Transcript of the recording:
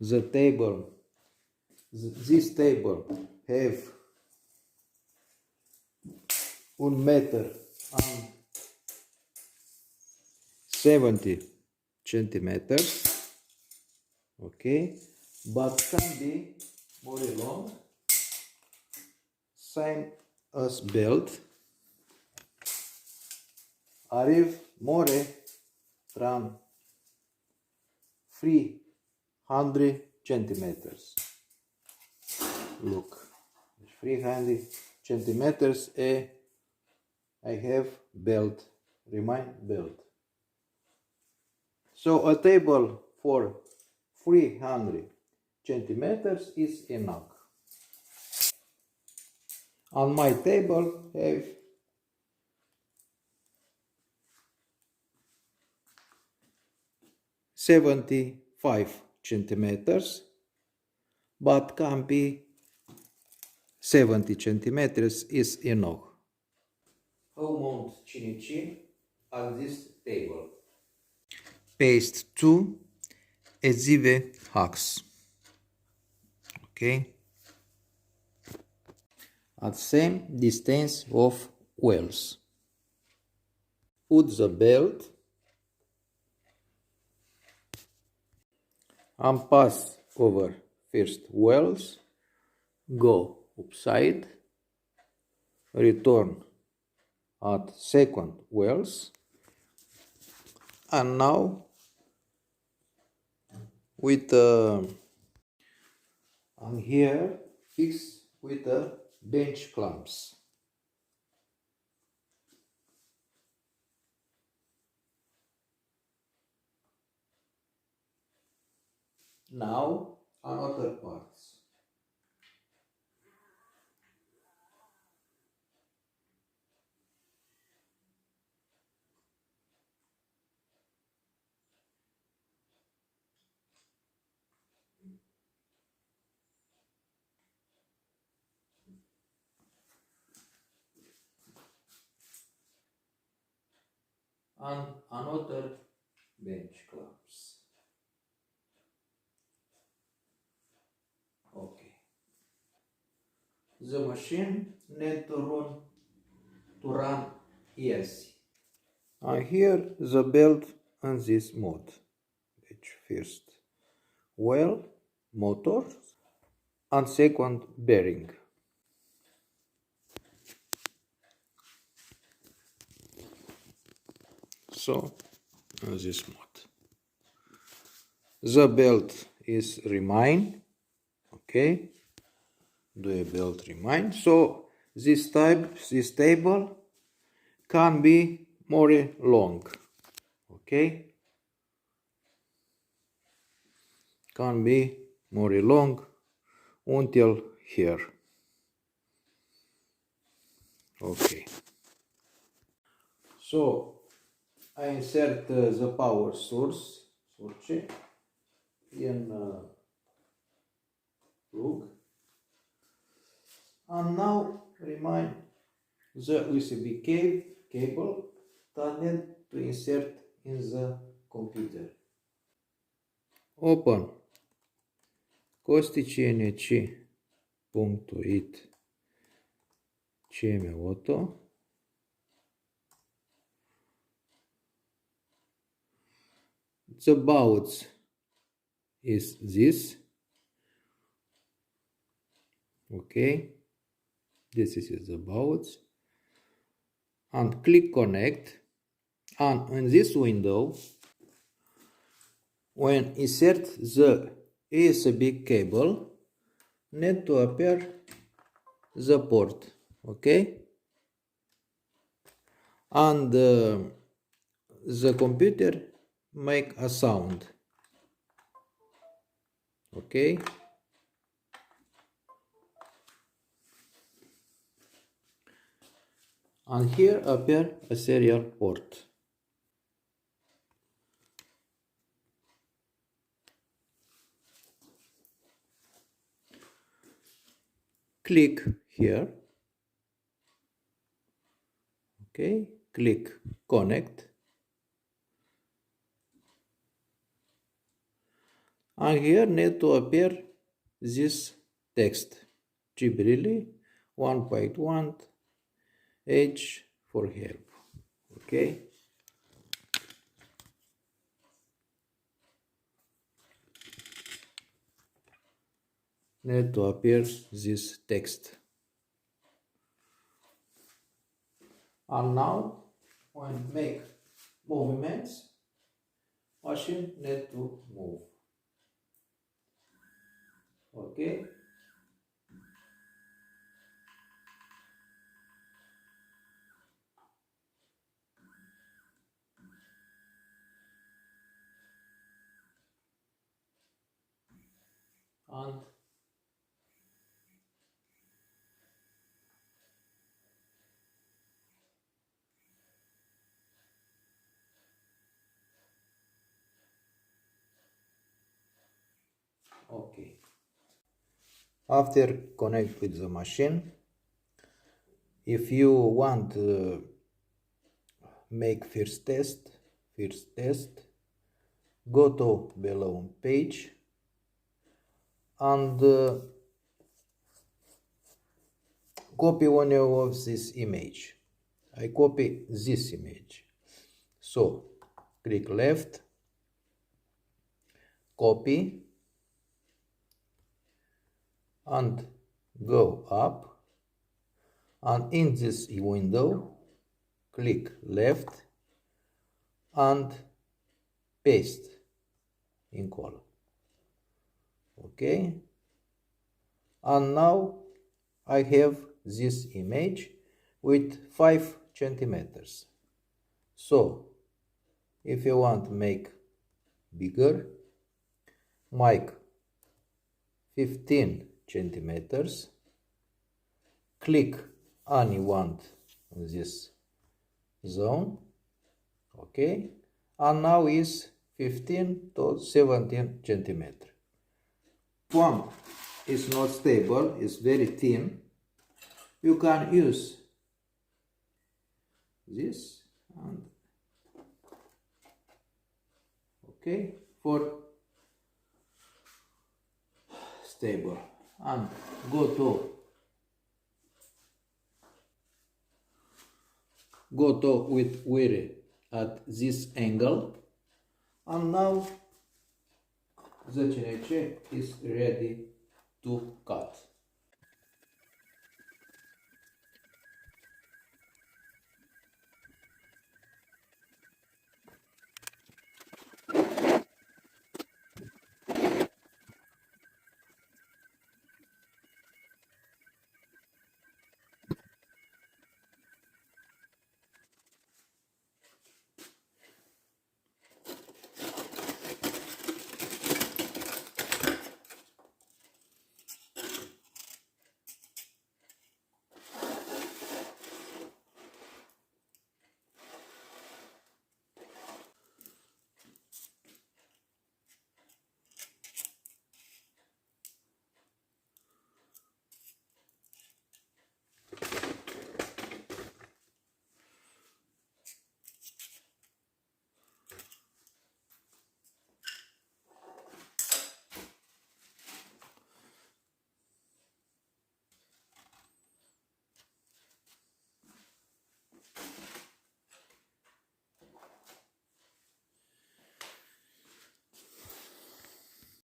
the table, this table have 1 meter and 70 centimeters, okay, but can be more long, same as belt, arrive more than 300 centimeters. Look, 300 centimeters. I have belt, remind belt. So a table for 300 centimeters is enough. On my table have 75 centimeters, but can be 70 centimeters is enough. How mount CNC on this table? Paste 2 adhesive hooks, okay, at same distance of wells. Put the belt and pass over first wells, go upside, return at second wells, and now with and here fix with the bench clamps. Now another parts. And another bench clamps. Okay. The machine need to run easy. And here the belt on this mode, which first well, motor, and second bearing. So on this mode, the belt is remain, okay. The belt remain. So this table can be more long, okay. Can be more long until here, okay. So I insert the power source in plug, and now remind the USB cable that need to insert in the computer. Open costycnc.it CM8. The box is this, okay. This is the box, and click connect, and in this window, when insert the USB cable, need to appear the port, okay, and the computer make a sound, okay. And here appear a serial port. Click here, okay, click connect, And here need to appear this text. Gibrili 1.1 H for help. Okay. Need to appear this text. And now when make movements, machine need to move. Okay. And okay. After connect with the machine, if you want make first test, go to below page and copy one of this image. I copy this image. So click left, copy, and go up, and in this window click left and paste in column. Okay, and now I have this image with 5 centimeters. So if you want to make bigger, make 15 centimeters, click any one in this zone, okay, and now is 15 to 17 centimeters. Foam is not stable, it's very thin. You can use this and okay for stable, and go to with wire at this angle, and now the CNC is ready to cut.